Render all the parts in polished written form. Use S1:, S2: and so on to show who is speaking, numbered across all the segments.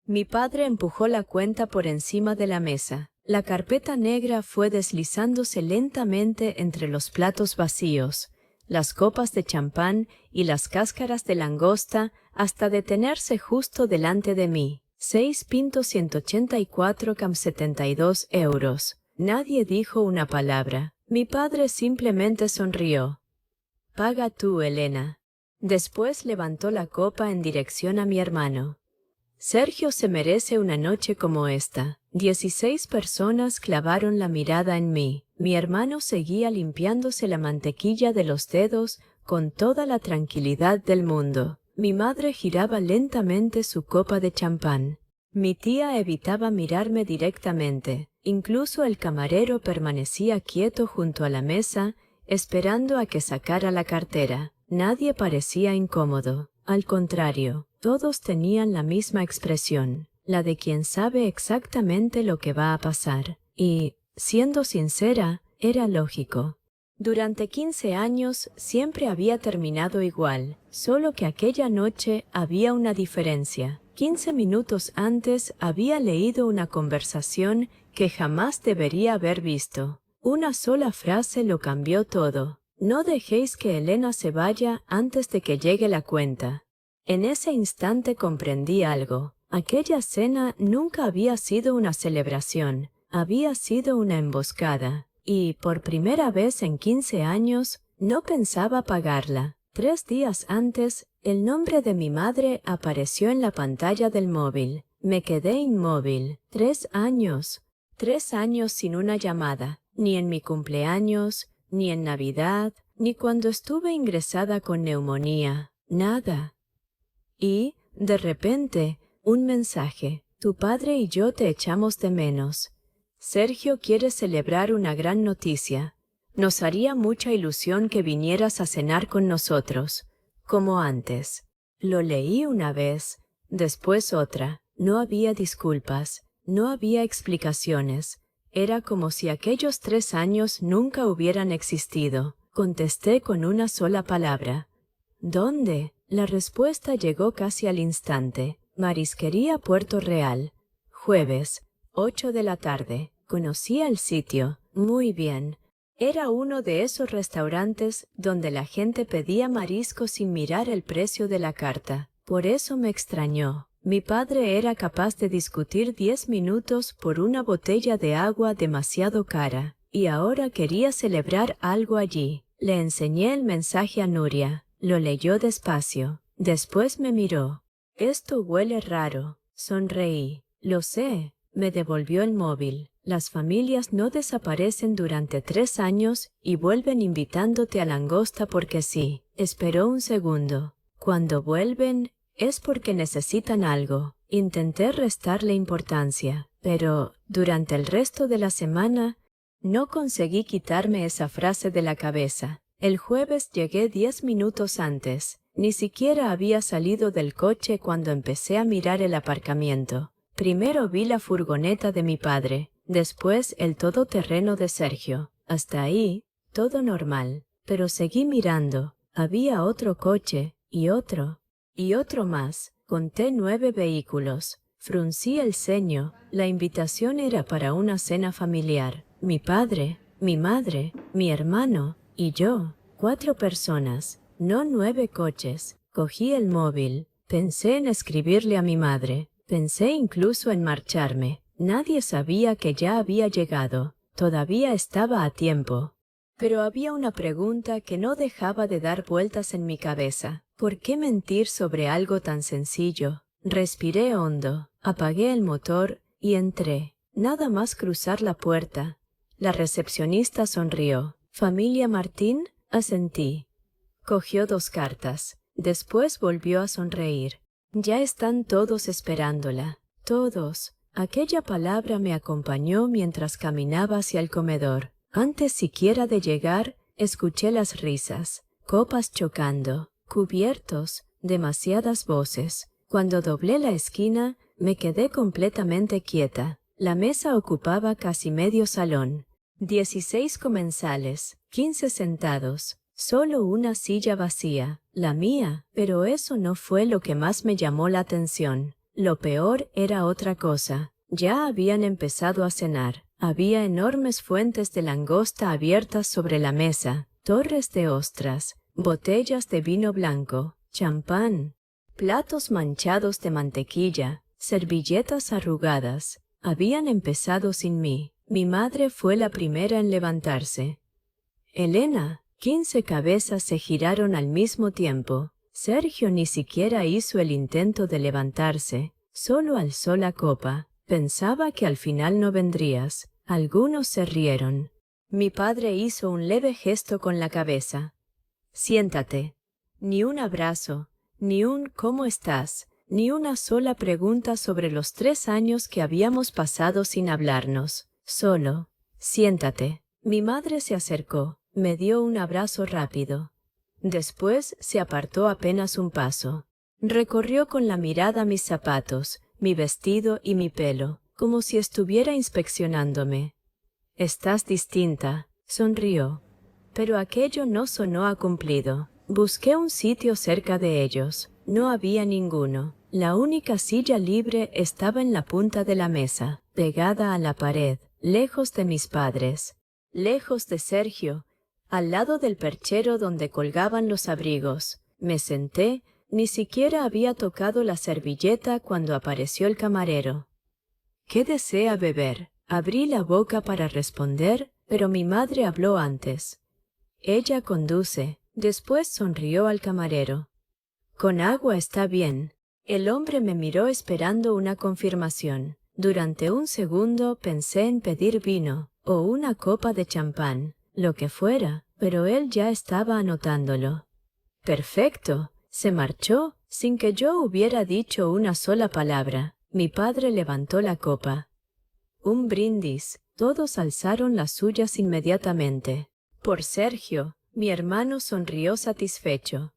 S1: Mi padre empujó la cuenta por encima de la mesa. La carpeta negra fue deslizándose lentamente entre los platos vacíos, las copas de champán y las cáscaras de langosta hasta detenerse justo delante de mí. 6,184,72 euros. Nadie dijo una palabra. Mi padre simplemente sonrió. «Paga tú, Elena». Después levantó la copa en dirección a mi hermano. «Sergio se merece una noche como esta». 16 personas clavaron la mirada en mí. Mi hermano seguía limpiándose la mantequilla de los dedos con toda la tranquilidad del mundo. Mi madre giraba lentamente su copa de champán. Mi tía evitaba mirarme directamente. Incluso el camarero permanecía quieto junto a la mesa, esperando a que sacara la cartera. Nadie parecía incómodo. Al contrario, todos tenían la misma expresión, la de quien sabe exactamente lo que va a pasar. Y, siendo sincera, era lógico. Durante 15 años siempre había terminado igual, solo que aquella noche había una diferencia. 15 minutos antes había leído una conversación que jamás debería haber visto. Una sola frase lo cambió todo. «No dejéis que Elena se vaya antes de que llegue la cuenta». En ese instante comprendí algo. Aquella cena nunca había sido una celebración, había sido una emboscada. Y, por primera vez en 15 años, no pensaba pagarla. 3 días antes, el nombre de mi madre apareció en la pantalla del móvil. Me quedé inmóvil. 3 años. 3 años sin una llamada. Ni en mi cumpleaños, ni en Navidad, ni cuando estuve ingresada con neumonía. Nada. Y, de repente, un mensaje. «Tu padre y yo te echamos de menos. Sergio quiere celebrar una gran noticia. Nos haría mucha ilusión que vinieras a cenar con nosotros, como antes». Lo leí una vez, después otra. No había disculpas, no había explicaciones. Era como si aquellos 3 años nunca hubieran existido. Contesté con una sola palabra. «¿Dónde?». La respuesta llegó casi al instante. «Marisquería Puerto Real. Jueves, 8 de la tarde». Conocía el sitio. Muy bien. Era uno de esos restaurantes donde la gente pedía marisco sin mirar el precio de la carta. Por eso me extrañó. Mi padre era capaz de discutir 10 minutos por una botella de agua demasiado cara. Y ahora quería celebrar algo allí. Le enseñé el mensaje a Nuria. Lo leyó despacio. Después me miró. «Esto huele raro». Sonreí. «Lo sé». Me devolvió el móvil. Las familias no desaparecen durante 3 años y vuelven invitándote a langosta porque sí. Esperó un segundo. Cuando vuelven, es porque necesitan algo. Intenté restarle importancia, pero durante el resto de la semana no conseguí quitarme esa frase de la cabeza. El jueves llegué 10 minutos antes. Ni siquiera había salido del coche cuando empecé a mirar el aparcamiento. Primero vi la furgoneta de mi padre, después el todoterreno de Sergio. Hasta ahí, todo normal. Pero seguí mirando. Había otro coche, y otro más. Conté 9 vehículos. Fruncí el ceño. La invitación era para una cena familiar. Mi padre, mi madre, mi hermano y yo. 4 personas, no 9 coches. Cogí el móvil. Pensé en escribirle a mi madre. Pensé incluso en marcharme. Nadie sabía que ya había llegado. Todavía estaba a tiempo. Pero había una pregunta que no dejaba de dar vueltas en mi cabeza. ¿Por qué mentir sobre algo tan sencillo? Respiré hondo, apagué el motor y entré. Nada más cruzar la puerta. La recepcionista sonrió. «¿Familia Martín?». Asentí. Cogió 2 cartas. Después volvió a sonreír. «Ya están todos esperándola». Todos. Aquella palabra me acompañó mientras caminaba hacia el comedor. Antes siquiera de llegar, escuché las risas, copas chocando, cubiertos, demasiadas voces. Cuando doblé la esquina, me quedé completamente quieta. La mesa ocupaba casi medio salón. 16 comensales, 15 sentados. Solo una silla vacía, la mía, pero eso no fue lo que más me llamó la atención. Lo peor era otra cosa. Ya habían empezado a cenar. Había enormes fuentes de langosta abiertas sobre la mesa, torres de ostras, botellas de vino blanco, champán, platos manchados de mantequilla, servilletas arrugadas. Habían empezado sin mí. Mi madre fue la primera en levantarse. Elena, 15 cabezas se giraron al mismo tiempo. Sergio ni siquiera hizo el intento de levantarse, solo alzó la copa. Pensaba que al final no vendrías. Algunos se rieron. Mi padre hizo un leve gesto con la cabeza. Siéntate. Ni un abrazo, ni un ¿cómo estás?, ni una sola pregunta sobre los 3 años que habíamos pasado sin hablarnos. Solo, siéntate. Mi madre se acercó, me dio un abrazo rápido. Después se apartó apenas un paso. Recorrió con la mirada mis zapatos, mi vestido y mi pelo, como si estuviera inspeccionándome. «Estás distinta», sonrió. Pero aquello no sonó a cumplido. Busqué un sitio cerca de ellos. No había ninguno. La única silla libre estaba en la punta de la mesa, pegada a la pared, lejos de mis padres, lejos de Sergio, al lado del perchero donde colgaban los abrigos. Me senté, ni siquiera había tocado la servilleta cuando apareció el camarero. «¿Qué desea beber?». Abrí la boca para responder, pero mi madre habló antes. Ella conduce. Después sonrió al camarero. «Con agua está bien». El hombre me miró esperando una confirmación. Durante un segundo pensé en pedir vino o una copa de champán, lo que fuera, pero él ya estaba anotándolo. «Perfecto». Se marchó sin que yo hubiera dicho una sola palabra. Mi padre levantó la copa. Un brindis. Todos alzaron las suyas inmediatamente. Por Sergio. Mi hermano sonrió satisfecho.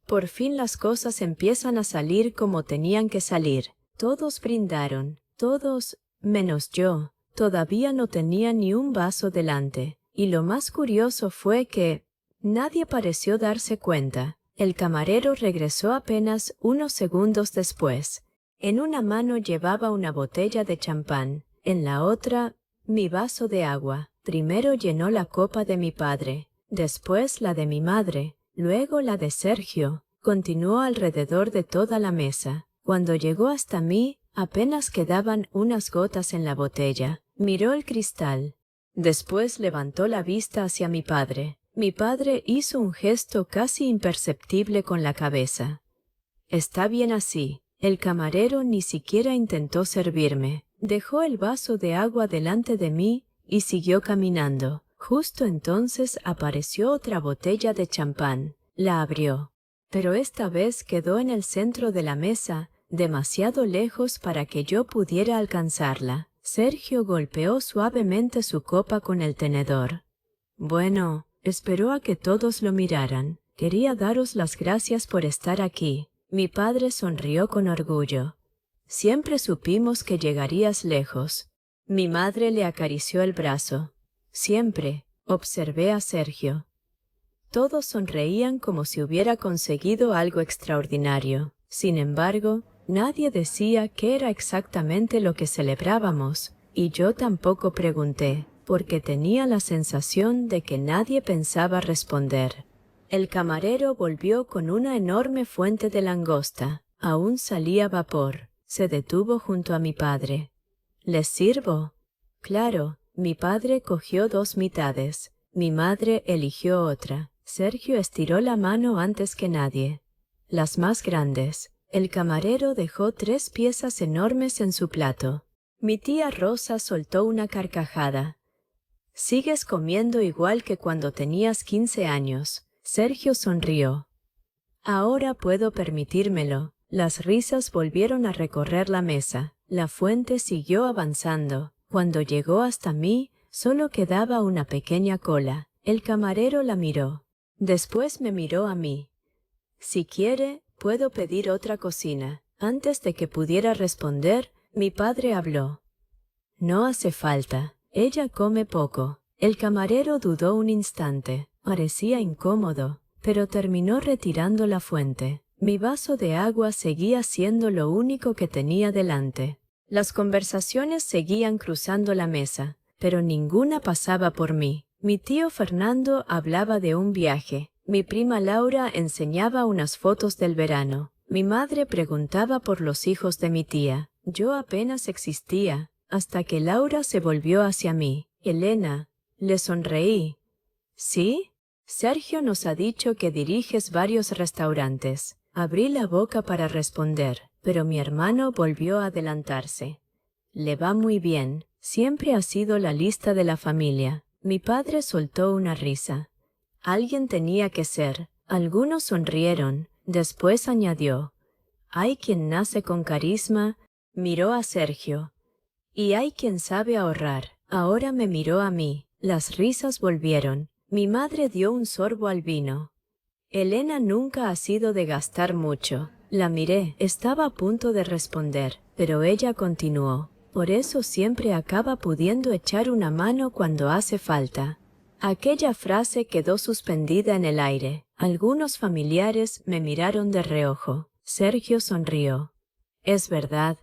S1: Por fin las cosas empiezan a salir como tenían que salir. Todos brindaron. Todos, menos yo. Todavía no tenía ni un vaso delante. Y lo más curioso fue que nadie pareció darse cuenta. El camarero regresó apenas unos segundos después. En una mano llevaba una botella de champán, en la otra, mi vaso de agua. Primero llenó la copa de mi padre, después la de mi madre, luego la de Sergio. Continuó alrededor de toda la mesa. Cuando llegó hasta mí, apenas quedaban unas gotas en la botella. Miró el cristal. Después levantó la vista hacia mi padre. Mi padre hizo un gesto casi imperceptible con la cabeza. «Está bien así». El camarero ni siquiera intentó servirme. Dejó el vaso de agua delante de mí y siguió caminando. Justo entonces apareció otra botella de champán. La abrió. Pero esta vez quedó en el centro de la mesa, demasiado lejos para que yo pudiera alcanzarla. Sergio golpeó suavemente su copa con el tenedor. «Bueno», esperó a que todos lo miraran. «Quería daros las gracias por estar aquí». Mi padre sonrió con orgullo. «Siempre supimos que llegarías lejos». Mi madre le acarició el brazo. «Siempre», observé a Sergio. Todos sonreían como si hubiera conseguido algo extraordinario. Sin embargo, nadie decía qué era exactamente lo que celebrábamos, y yo tampoco pregunté, porque tenía la sensación de que nadie pensaba responder. El camarero volvió con una enorme fuente de langosta. Aún salía vapor. Se detuvo junto a mi padre. «¿Les sirvo?» Claro, mi padre cogió 2 mitades. Mi madre eligió otra. Sergio estiró la mano antes que nadie. Las más grandes. El camarero dejó 3 piezas enormes en su plato. Mi tía Rosa soltó una carcajada. «Sigues comiendo igual que cuando tenías 15 años». Sergio sonrió. «Ahora puedo permitírmelo». Las risas volvieron a recorrer la mesa. La fuente siguió avanzando. Cuando llegó hasta mí, solo quedaba una pequeña cola. El camarero la miró. Después me miró a mí. «Si quiere, puedo pedir otra cocina». Antes de que pudiera responder, mi padre habló. «No hace falta. Ella come poco». El camarero dudó un instante. Parecía incómodo, pero terminó retirando la fuente. Mi vaso de agua seguía siendo lo único que tenía delante. Las conversaciones seguían cruzando la mesa, pero ninguna pasaba por mí. Mi tío Fernando hablaba de un viaje. Mi prima Laura enseñaba unas fotos del verano. Mi madre preguntaba por los hijos de mi tía. Yo apenas existía, hasta que Laura se volvió hacia mí. Elena, le sonreí. ¿Sí? Sergio nos ha dicho que diriges varios restaurantes. Abrí la boca para responder, pero mi hermano volvió a adelantarse. Le va muy bien. Siempre ha sido la lista de la familia. Mi padre soltó una risa. Alguien tenía que ser. Algunos sonrieron. Después añadió. Hay quien nace con carisma. Miró a Sergio. Y hay quien sabe ahorrar. Ahora me miró a mí. Las risas volvieron. Mi madre dio un sorbo al vino. Elena nunca ha sido de gastar mucho. La miré. Estaba a punto de responder, pero ella continuó. Por eso siempre acaba pudiendo echar una mano cuando hace falta. Aquella frase quedó suspendida en el aire. Algunos familiares me miraron de reojo. Sergio sonrió. Es verdad.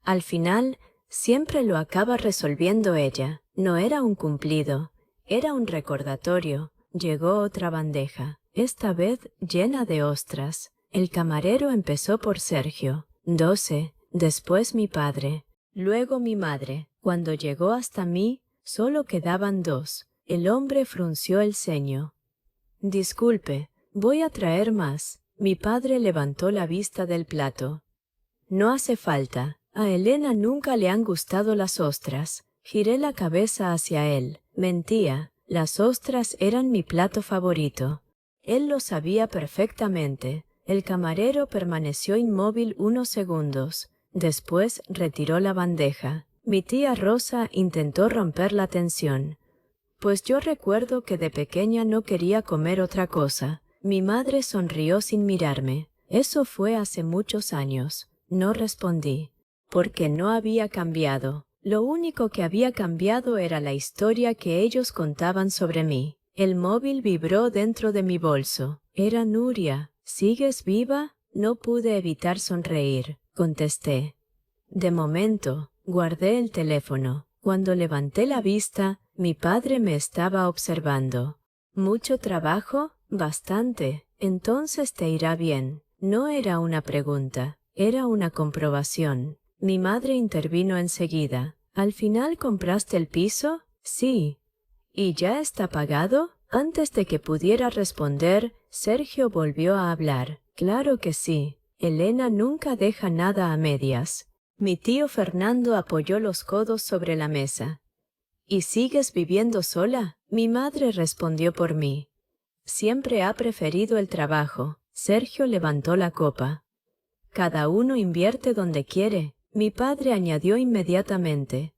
S1: Al final, siempre lo acaba resolviendo ella. No era un cumplido. Era un recordatorio. Llegó otra bandeja, esta vez llena de ostras. El camarero empezó por Sergio. 12, después mi padre, luego mi madre. Cuando llegó hasta mí, solo quedaban 2. El hombre frunció el ceño. Disculpe, voy a traer más. Mi padre levantó la vista del plato. No hace falta. A Elena nunca le han gustado las ostras. Giré la cabeza hacia él. Mentía. Las ostras eran mi plato favorito. Él lo sabía perfectamente. El camarero permaneció inmóvil unos segundos. Después retiró la bandeja. Mi tía Rosa intentó romper la tensión. Pues yo recuerdo que de pequeña no quería comer otra cosa. Mi madre sonrió sin mirarme. Eso fue hace muchos años. No respondí. Porque no había cambiado. Lo único que había cambiado era la historia que ellos contaban sobre mí. El móvil vibró dentro de mi bolso. Era Nuria. ¿Sigues viva? No pude evitar sonreír. Contesté. De momento, guardé el teléfono. Cuando levanté la vista, mi padre me estaba observando. ¿Mucho trabajo? Bastante. Entonces te irá bien. No era una pregunta, era una comprobación. Mi madre intervino enseguida. ¿Al final compraste el piso? Sí. ¿Y ya está pagado? Antes de que pudiera responder, Sergio volvió a hablar. Claro que sí. Elena nunca deja nada a medias. Mi tío Fernando apoyó los codos sobre la mesa. ¿Y sigues viviendo sola? Mi madre respondió por mí. Siempre ha preferido el trabajo. Sergio levantó la copa. Cada uno invierte donde quiere. Mi padre añadió inmediatamente.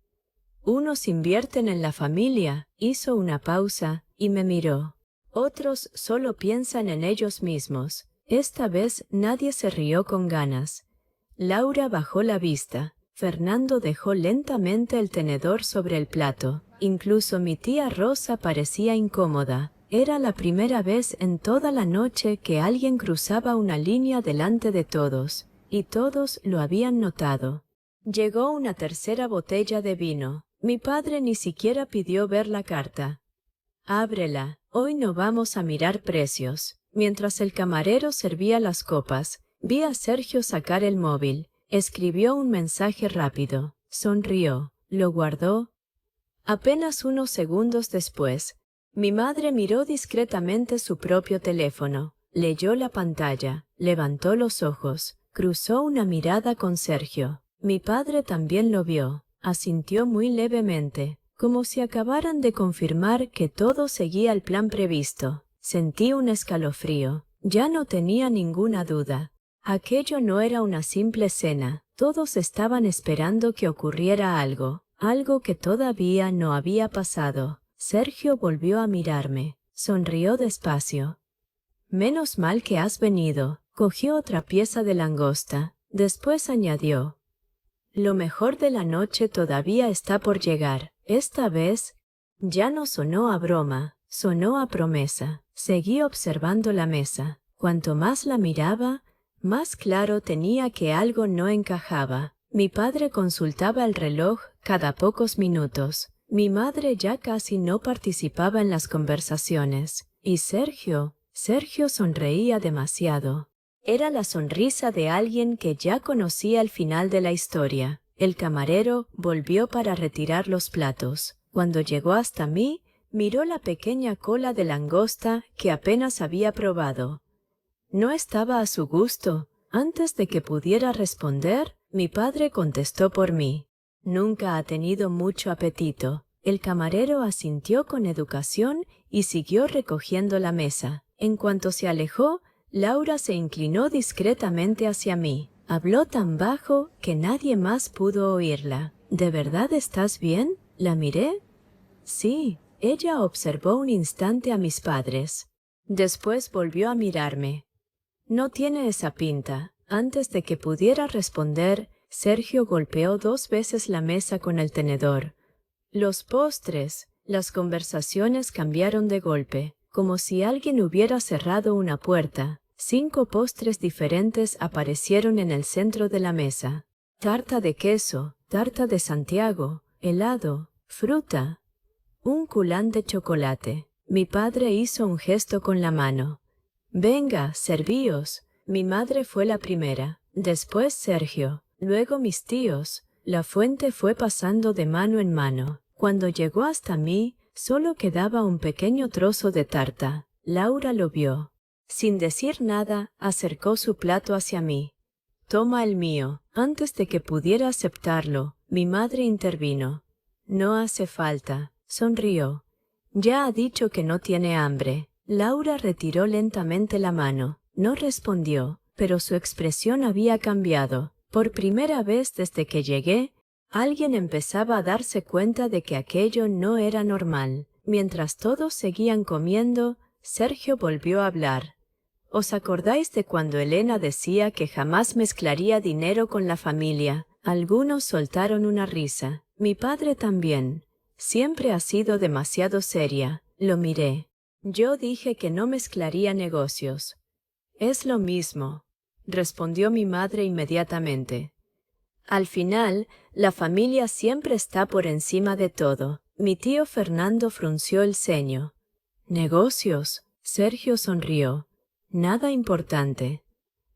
S1: Unos invierten en la familia. Hizo una pausa y me miró. Otros solo piensan en ellos mismos. Esta vez nadie se rió con ganas. Laura bajó la vista. Fernando dejó lentamente el tenedor sobre el plato. Incluso mi tía Rosa parecía incómoda. Era la primera vez en toda la noche que alguien cruzaba una línea delante de todos, y todos lo habían notado. Llegó una tercera botella de vino. Mi padre ni siquiera pidió ver la carta. Ábrela, hoy no vamos a mirar precios. Mientras el camarero servía las copas, vi a Sergio sacar el móvil. Escribió un mensaje rápido. Sonrió. Lo guardó. Apenas unos segundos después, mi madre miró discretamente su propio teléfono. Leyó la pantalla. Levantó los ojos. Cruzó una mirada con Sergio. Mi padre también lo vio. Asintió muy levemente, como si acabaran de confirmar que todo seguía el plan previsto. Sentí un escalofrío. Ya no tenía ninguna duda. Aquello no era una simple cena. Todos estaban esperando que ocurriera algo, algo que todavía no había pasado. Sergio volvió a mirarme. Sonrió despacio. Menos mal que has venido. Cogió otra pieza de langosta. Después añadió. Lo mejor de la noche todavía está por llegar. Esta vez ya no sonó a broma, sonó a promesa. Seguí observando la mesa. Cuanto más la miraba, Más claro tenía que algo no encajaba. Mi padre consultaba el reloj cada pocos minutos. Mi madre ya casi no participaba en las conversaciones. Y Sergio sonreía demasiado. Era la sonrisa de alguien que ya conocía el final de la historia. El camarero volvió para retirar los platos. Cuando llegó hasta mí, miró la pequeña cola de langosta que apenas había probado. No estaba a su gusto. Antes de que pudiera responder, mi padre contestó por mí. Nunca ha tenido mucho apetito. El camarero asintió con educación y siguió recogiendo la mesa. En cuanto se alejó, Laura se inclinó discretamente hacia mí. Habló tan bajo que nadie más pudo oírla. ¿De verdad estás bien? La miré. Sí. Ella observó un instante a mis padres. Después volvió a mirarme. No tiene esa pinta. Antes de que pudiera responder, Sergio golpeó 2 veces la mesa con el tenedor. Los postres, las conversaciones cambiaron de golpe, como si alguien hubiera cerrado una puerta. 5 postres diferentes aparecieron en el centro de la mesa. Tarta de queso, tarta de Santiago, helado, fruta, un culán de chocolate. Mi padre hizo un gesto con la mano. Venga, servíos. Mi madre fue la primera, después Sergio, luego mis tíos. La fuente fue pasando de mano en mano. Cuando llegó hasta mí, solo quedaba un pequeño trozo de tarta. Laura lo vio. Sin decir nada, acercó su plato hacia mí. Toma el mío. Antes de que pudiera aceptarlo, mi madre intervino. No hace falta. Sonrió. Ya ha dicho que no tiene hambre. Laura retiró lentamente la mano. No respondió, pero su expresión había cambiado. Por primera vez desde que llegué, alguien empezaba a darse cuenta de que aquello no era normal. Mientras todos seguían comiendo, Sergio volvió a hablar. ¿Os acordáis de cuando Elena decía que jamás mezclaría dinero con la familia? Algunos soltaron una risa. Mi padre también. Siempre ha sido demasiado seria. Lo miré. Yo dije que no mezclaría negocios. Es lo mismo, respondió mi madre inmediatamente. Al final, la familia siempre está por encima de todo. Mi tío Fernando frunció el ceño. ¿Negocios? Sergio sonrió. Nada importante.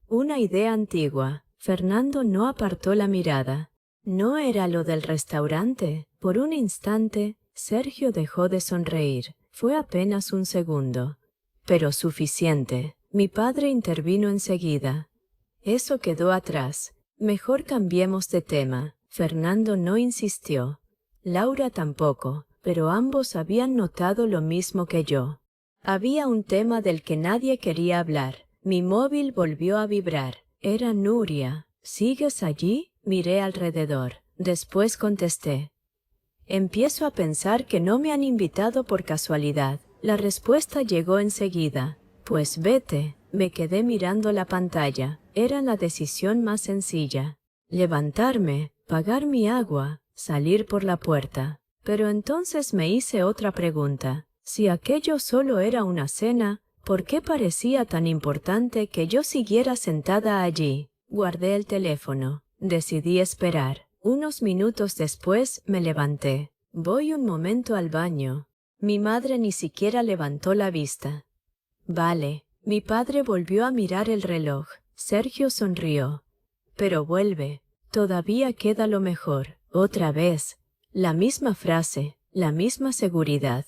S1: Una idea antigua. Fernando no apartó la mirada. ¿No era lo del restaurante? Por un instante, Sergio dejó de sonreír. Fue apenas un segundo. Pero suficiente. Mi padre intervino enseguida. Eso quedó atrás. Mejor cambiemos de tema. Fernando no insistió. Laura tampoco, pero ambos habían notado lo mismo que yo. Había un tema del que nadie quería hablar. Mi móvil volvió a vibrar. Era Nuria. ¿Sigues allí? Miré alrededor. Después contesté. Empiezo a pensar que no me han invitado por casualidad. La respuesta llegó enseguida. Pues vete. Me quedé mirando la pantalla. Era la decisión más sencilla. Levantarme, pagar mi agua, salir por la puerta. Pero entonces me hice otra pregunta. Si aquello solo era una cena, ¿por qué parecía tan importante que yo siguiera sentada allí? Guardé el teléfono. Decidí esperar. Unos minutos después me levanté. Voy un momento al baño. Mi madre ni siquiera levantó la vista. Vale. Mi padre volvió a mirar el reloj. Sergio sonrió. Pero vuelve. Todavía queda lo mejor. Otra vez. La misma frase, la misma seguridad.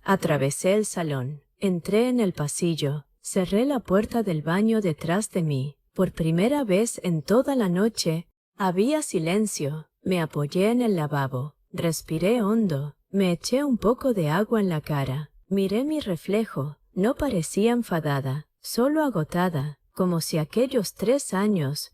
S1: Atravesé el salón. Entré en el pasillo. Cerré la puerta del baño detrás de mí. Por primera vez en toda la noche, había silencio. Me apoyé en el lavabo. Respiré hondo. Me eché un poco de agua en la cara. Miré mi reflejo. No parecía enfadada, solo agotada, como si aquellos 3 años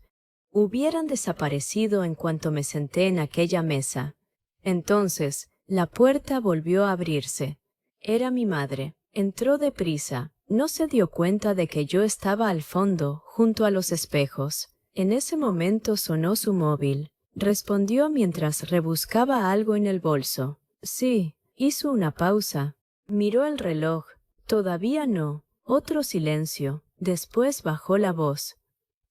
S1: hubieran desaparecido en cuanto me senté en aquella mesa. Entonces, la puerta volvió a abrirse. Era mi madre. Entró deprisa. No se dio cuenta de que yo estaba al fondo, junto a los espejos. En ese momento sonó su móvil. Respondió mientras rebuscaba algo en el bolso. Sí, hizo una pausa. Miró el reloj. Todavía no. Otro silencio. Después bajó la voz.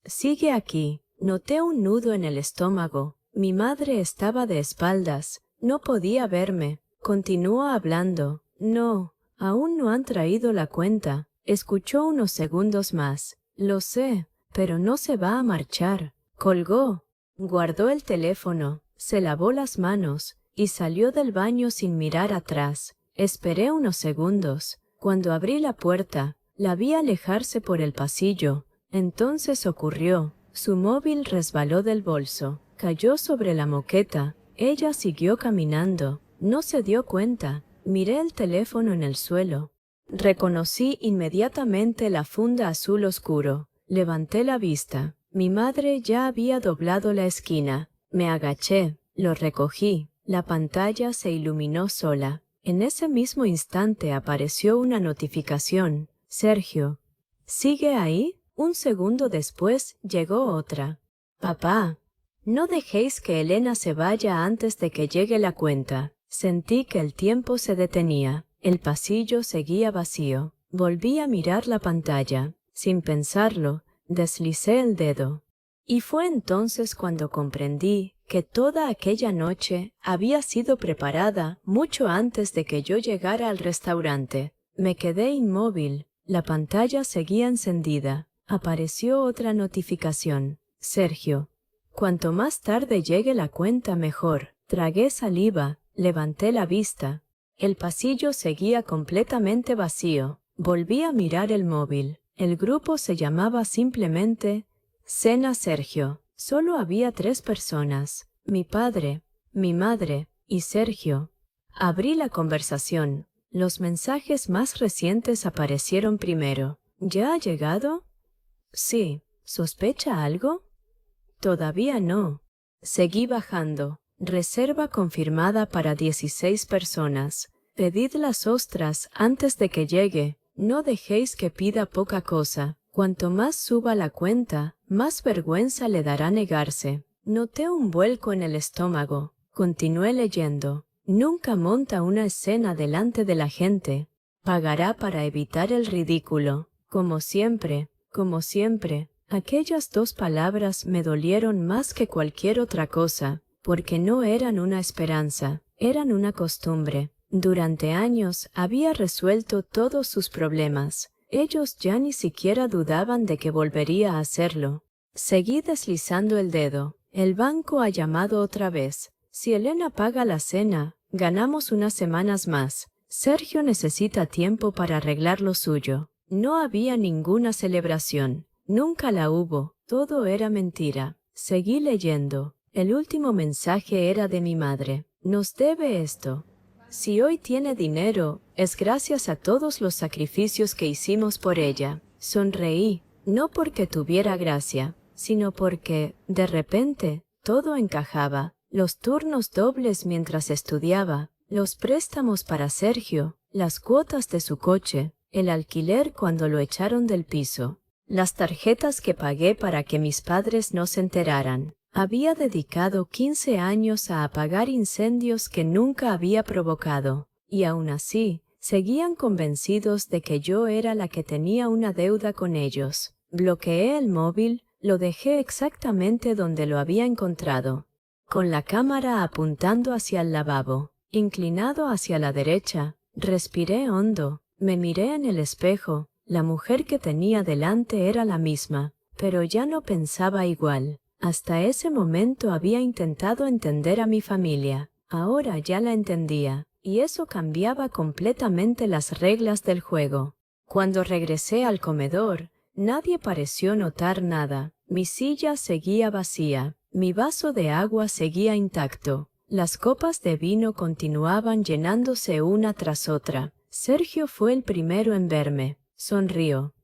S1: Sigue aquí. Noté un nudo en el estómago. Mi madre estaba de espaldas. No podía verme. Continuó hablando. No, aún no han traído la cuenta. Escuchó unos segundos más. Lo sé, pero no se va a marchar. Colgó. Guardó el teléfono, se lavó las manos y salió del baño sin mirar atrás. Esperé unos segundos. Cuando abrí la puerta, la vi alejarse por el pasillo. Entonces ocurrió. Su móvil resbaló del bolso, cayó sobre la moqueta. Ella siguió caminando. No se dio cuenta. Miré el teléfono en el suelo. Reconocí inmediatamente la funda azul oscuro. Levanté la vista. Mi madre ya había doblado la esquina. Me agaché, lo recogí. La pantalla se iluminó sola. En ese mismo instante apareció una notificación. Sergio. ¿Sigue ahí? Un segundo después llegó otra. Papá. No dejéis que Elena se vaya antes de que llegue la cuenta. Sentí que el tiempo se detenía. El pasillo seguía vacío. Volví a mirar la pantalla. Sin pensarlo, deslicé el dedo. Y fue entonces cuando comprendí que toda aquella noche había sido preparada mucho antes de que yo llegara al restaurante. Me quedé inmóvil. La pantalla seguía encendida. Apareció otra notificación. Sergio. Cuanto más tarde llegue la cuenta mejor. Tragué saliva. Levanté la vista. El pasillo seguía completamente vacío. Volví a mirar el móvil. El grupo se llamaba simplemente Cena Sergio. Solo había 3 personas. Mi padre, mi madre y Sergio. Abrí la conversación. Los mensajes más recientes aparecieron primero. ¿Ya ha llegado? Sí. ¿Sospecha algo? Todavía no. Seguí bajando. Reserva confirmada para 16 personas. Pedid las ostras antes de que llegue. No dejéis que pida poca cosa. Cuanto más suba la cuenta, más vergüenza le dará negarse. Noté un vuelco en el estómago. Continué leyendo. Nunca monta una escena delante de la gente. Pagará para evitar el ridículo. Como siempre, aquellas 2 palabras me dolieron más que cualquier otra cosa, porque no eran una esperanza, eran una costumbre. Durante años había resuelto todos sus problemas. Ellos ya ni siquiera dudaban de que volvería a hacerlo. Seguí deslizando el dedo. El banco ha llamado otra vez. Si Elena paga la cena, ganamos unas semanas más. Sergio necesita tiempo para arreglar lo suyo. No había ninguna celebración. Nunca la hubo. Todo era mentira. Seguí leyendo. El último mensaje era de mi madre. Nos debe esto. Si hoy tiene dinero, es gracias a todos los sacrificios que hicimos por ella. Sonreí, no porque tuviera gracia, sino porque, de repente, todo encajaba. Los turnos dobles mientras estudiaba, los préstamos para Sergio, las cuotas de su coche, el alquiler cuando lo echaron del piso, las tarjetas que pagué para que mis padres no se enteraran. Había dedicado 15 años a apagar incendios que nunca había provocado, y aún así, seguían convencidos de que yo era la que tenía una deuda con ellos. Bloqueé el móvil, lo dejé exactamente donde lo había encontrado, con la cámara apuntando hacia el lavabo. Inclinado hacia la derecha, respiré hondo, me miré en el espejo. La mujer que tenía delante era la misma, pero ya no pensaba igual. Hasta ese momento había intentado entender a mi familia. Ahora ya la entendía, y eso cambiaba completamente las reglas del juego. Cuando regresé al comedor, nadie pareció notar nada. Mi silla seguía vacía, mi vaso de agua seguía intacto. Las copas de vino continuaban llenándose una tras otra. Sergio fue el primero en verme. Sonrió.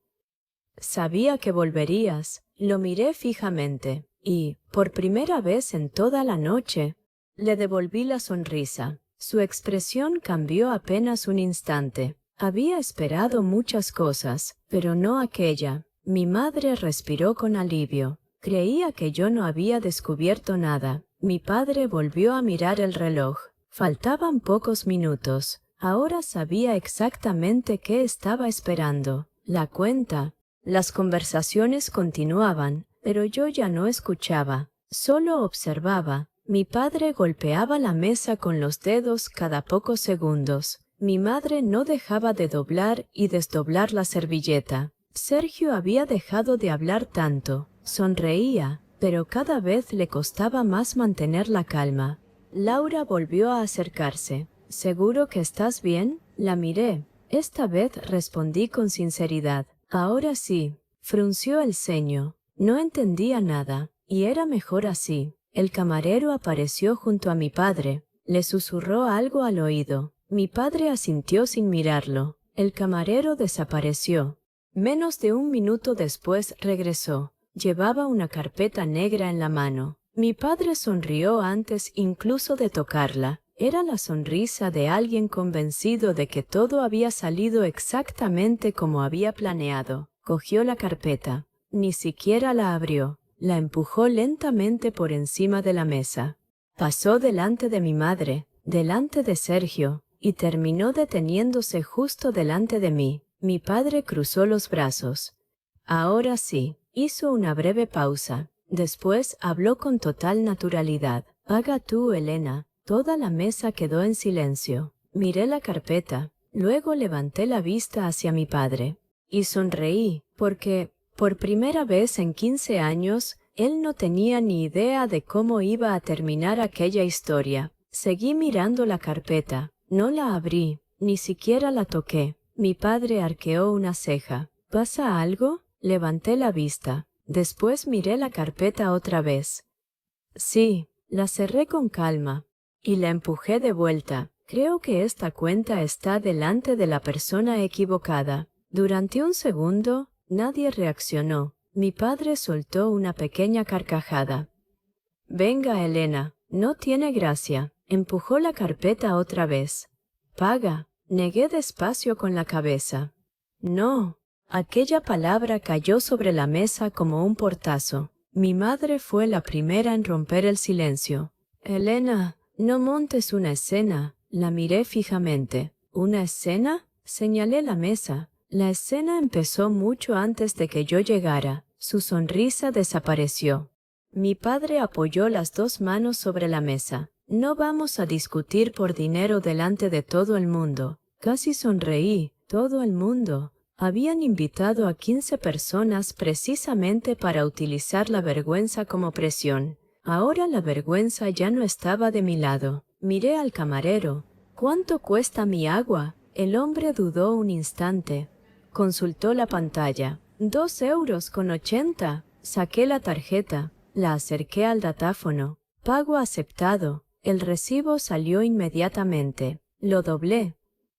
S1: Sabía que volverías. Lo miré fijamente. Y, por primera vez en toda la noche, le devolví la sonrisa. Su expresión cambió apenas un instante. Había esperado muchas cosas, pero no aquella. Mi madre respiró con alivio. Creía que yo no había descubierto nada. Mi padre volvió a mirar el reloj. Faltaban pocos minutos. Ahora sabía exactamente qué estaba esperando. La cuenta. Las conversaciones continuaban. pero yo ya no escuchaba, solo observaba. Mi padre golpeaba la mesa con los dedos cada pocos segundos. Mi madre no dejaba de doblar y desdoblar la servilleta. Sergio había dejado de hablar tanto. Sonreía, pero cada vez le costaba más mantener la calma. Laura volvió a acercarse. ¿Seguro que estás bien? La miré. Esta vez respondí con sinceridad. Ahora sí. Frunció el ceño. No entendía nada, y era mejor así. El camarero apareció junto a mi padre. Le susurró algo al oído. Mi padre asintió sin mirarlo. El camarero desapareció. Menos de un minuto después regresó. Llevaba una carpeta negra en la mano. Mi padre sonrió antes incluso de tocarla. Era la sonrisa de alguien convencido de que todo había salido exactamente como había planeado. Cogió la carpeta. Ni siquiera la abrió. La empujó lentamente por encima de la mesa. Pasó delante de mi madre, delante de Sergio, y terminó deteniéndose justo delante de mí. Mi padre cruzó los brazos. Ahora sí, hizo una breve pausa. Después habló con total naturalidad. Paga tú, Elena. Toda la mesa quedó en silencio. Miré la carpeta. Luego levanté la vista hacia mi padre. Y sonreí, porque, por primera vez en 15 años, él no tenía ni idea de cómo iba a terminar aquella historia. Seguí mirando la carpeta. No la abrí, ni siquiera la toqué. Mi padre arqueó una ceja. ¿Pasa algo? Levanté la vista. Después miré la carpeta otra vez. Sí, la cerré con calma. Y la empujé de vuelta. Creo que esta cuenta está delante de la persona equivocada. Durante un segundo, nadie reaccionó. Mi padre soltó una pequeña carcajada. Venga, Elena, no tiene gracia. Empujó la carpeta otra vez. Paga. Negué despacio con la cabeza. No. Aquella palabra cayó sobre la mesa como un portazo. Mi madre fue la primera en romper el silencio. Elena, no montes una escena. La miré fijamente. ¿Una escena? Señalé la mesa. La escena empezó mucho antes de que yo llegara. Su sonrisa desapareció. Mi padre apoyó las dos manos sobre la mesa. No vamos a discutir por dinero delante de todo el mundo. Casi sonreí. Todo el mundo. Habían invitado a 15 personas precisamente para utilizar la vergüenza como presión. Ahora la vergüenza ya no estaba de mi lado. Miré al camarero. ¿Cuánto cuesta mi agua? El hombre dudó un instante. Consultó la pantalla. 2,80 €. Saqué la tarjeta. La acerqué al datáfono. Pago aceptado. El recibo salió inmediatamente. Lo doblé.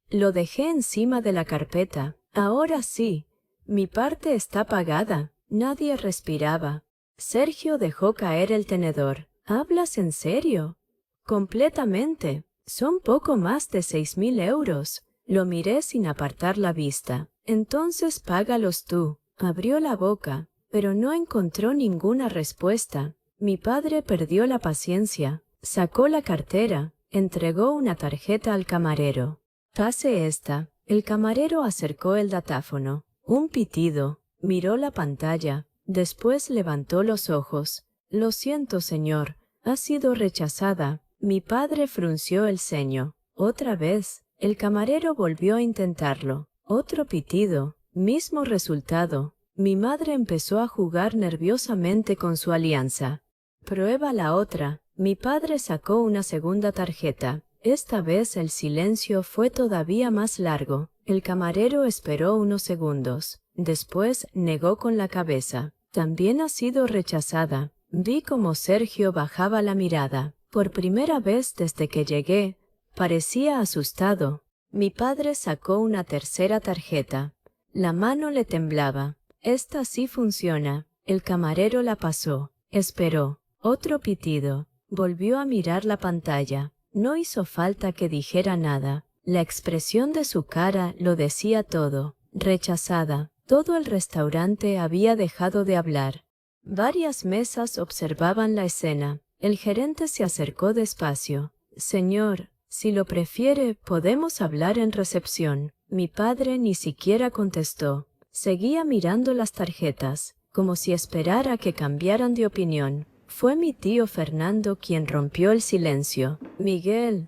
S1: Lo dejé encima de la carpeta. Ahora sí. Mi parte está pagada. Nadie respiraba. Sergio dejó caer el tenedor. ¿Hablas en serio? Completamente. Son poco más de 6.000 €. Lo miré sin apartar la vista. Entonces págalos tú. Abrió la boca, pero no encontró ninguna respuesta. Mi padre perdió la paciencia. Sacó la cartera. Entregó una tarjeta al camarero. Pase esta. El camarero acercó el datáfono. Un pitido. Miró la pantalla. Después levantó los ojos. Lo siento, señor. Ha sido rechazada. Mi padre frunció el ceño. Otra vez. El camarero volvió a intentarlo. Otro pitido. Mismo resultado. Mi madre empezó a jugar nerviosamente con su alianza. Prueba la otra. Mi padre sacó una segunda tarjeta. Esta vez el silencio fue todavía más largo. El camarero esperó unos segundos. Después negó con la cabeza. También ha sido rechazada. Vi cómo Sergio bajaba la mirada. Por primera vez desde que llegué, parecía asustado. Mi padre sacó una tercera tarjeta. La mano le temblaba. Esta sí funciona. El camarero la pasó. Esperó. Otro pitido. Volvió a mirar la pantalla. No hizo falta que dijera nada. La expresión de su cara lo decía todo. Rechazada. Todo el restaurante había dejado de hablar. Varias mesas observaban la escena. El gerente se acercó despacio. Señor, si lo prefiere, podemos hablar en recepción. Mi padre ni siquiera contestó. Seguía mirando las tarjetas. como si esperara que cambiaran de opinión. Fue mi tío Fernando quien rompió el silencio. «Miguel,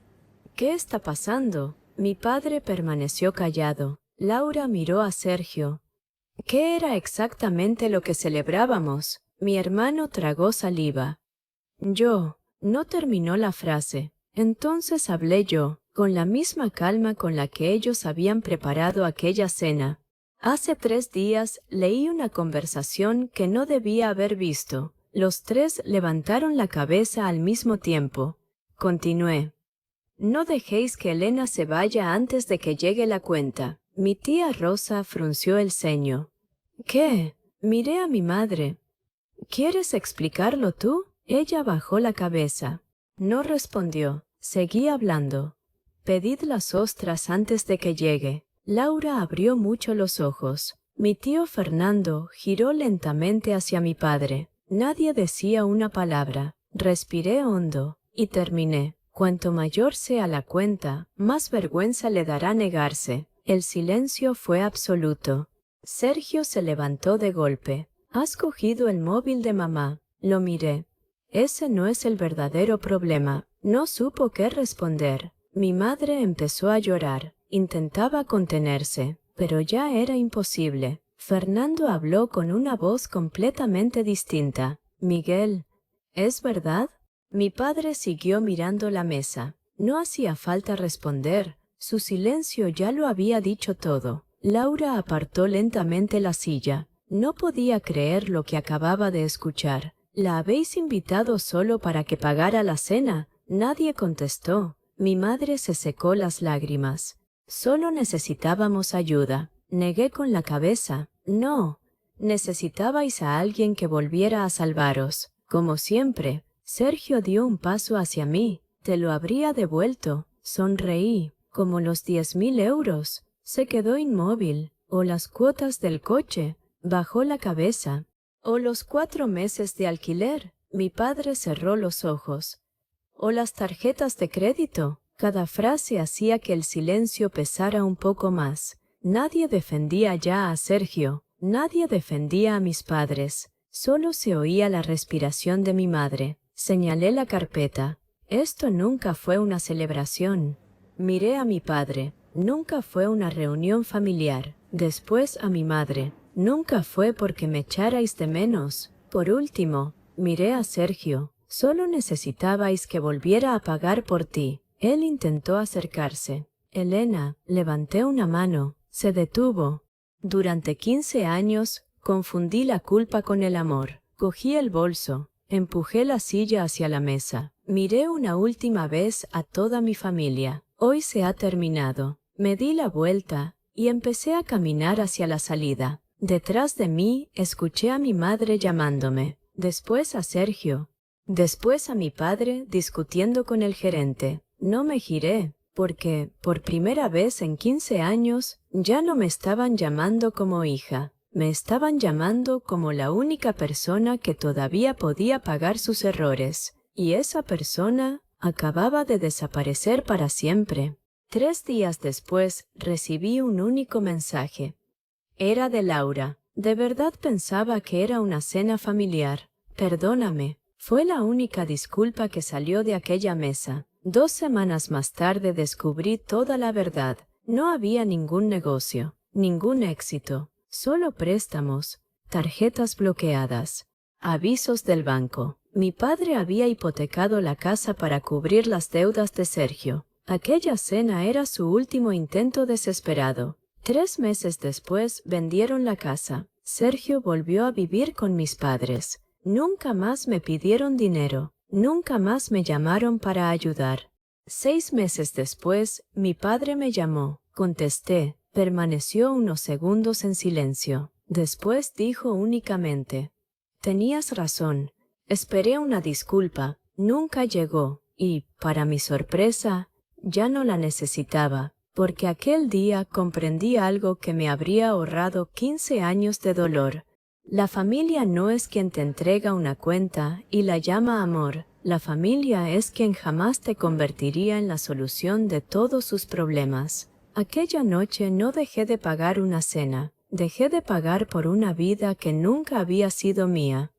S1: ¿qué está pasando?» Mi padre permaneció callado. Laura miró a Sergio. ¿Qué era exactamente lo que celebrábamos? Mi hermano tragó saliva. No terminó la frase. Entonces hablé yo, con la misma calma con la que ellos habían preparado aquella cena. Hace 3 días leí una conversación que no debía haber visto. Los 3 levantaron la cabeza al mismo tiempo. Continué. No dejéis que Elena se vaya antes de que llegue la cuenta. Mi tía Rosa frunció el ceño. ¿Qué? Miré a mi madre. ¿Quieres explicarlo tú? Ella bajó la cabeza. No respondió. Seguí hablando. Pedid las ostras antes de que llegue. Laura abrió mucho los ojos. Mi tío Fernando giró lentamente hacia mi padre. Nadie decía una palabra. Respiré hondo y terminé. Cuanto mayor sea la cuenta, más vergüenza le dará negarse. El silencio fue absoluto. Sergio se levantó de golpe. «¿Has cogido el móvil de mamá?» Lo miré. Ese no es el verdadero problema. No supo qué responder. Mi madre empezó a llorar. Intentaba contenerse, pero ya era imposible. Fernando habló con una voz completamente distinta. «Miguel, ¿es verdad?» Mi padre siguió mirando la mesa. No hacía falta responder. Su silencio ya lo había dicho todo. Laura apartó lentamente la silla. No podía creer lo que acababa de escuchar. «¿La habéis invitado solo para que pagara la cena?» Nadie contestó. Mi madre se secó las lágrimas. «Solo necesitábamos ayuda». Negué con la cabeza. «No, necesitabais a alguien que volviera a salvaros. Como siempre». Sergio dio un paso hacia mí. «Te lo habría devuelto». Sonreí. «Como los 10.000 euros». Se quedó inmóvil. «O las cuotas del coche». Bajó la cabeza. «O los 4 meses de alquiler». Mi padre cerró los ojos. «O las tarjetas de crédito». Cada frase hacía que el silencio pesara un poco más. Nadie defendía ya a Sergio. Nadie defendía a mis padres. Solo se oía la respiración de mi madre. Señalé la carpeta. Esto nunca fue una celebración. Miré a mi padre. Nunca fue una reunión familiar. Después a mi madre. Nunca fue porque me echarais de menos. Por último, miré a Sergio. Solo necesitabais que volviera a pagar por ti. Él intentó acercarse. «Elena», levanté una mano. Se detuvo. Durante 15 años, confundí la culpa con el amor. Cogí el bolso. Empujé la silla hacia la mesa. Miré una última vez a toda mi familia. Hoy se ha terminado. Me di la vuelta y empecé a caminar hacia la salida. Detrás de mí escuché a mi madre llamándome. Después a Sergio. Después a mi padre discutiendo con el gerente. No me giré, porque, por primera vez en 15 años, ya no me estaban llamando como hija. Me estaban llamando como la única persona que todavía podía pagar sus errores. Y esa persona acababa de desaparecer para siempre. 3 días después recibí un único mensaje. Era de Laura. De verdad pensaba que era una cena familiar. «Perdóname». Fue la única disculpa que salió de aquella mesa. 2 semanas más tarde descubrí toda la verdad. No había ningún negocio, ningún éxito. Solo préstamos, tarjetas bloqueadas, avisos del banco. Mi padre había hipotecado la casa para cubrir las deudas de Sergio. Aquella cena era su último intento desesperado. 3 meses después vendieron la casa. Sergio volvió a vivir con mis padres. Nunca más me pidieron dinero. Nunca más me llamaron para ayudar. 6 meses después, mi padre me llamó. Contesté. Permaneció unos segundos en silencio. Después dijo únicamente: «Tenías razón. Esperé una disculpa. Nunca llegó. Y, para mi sorpresa, ya no la necesitaba, porque aquel día comprendí algo que me habría ahorrado 15 años de dolor. La familia no es quien te entrega una cuenta y la llama amor. La familia es quien jamás te convertiría en la solución de todos sus problemas». Aquella noche no dejé de pagar una cena. Dejé de pagar por una vida que nunca había sido mía.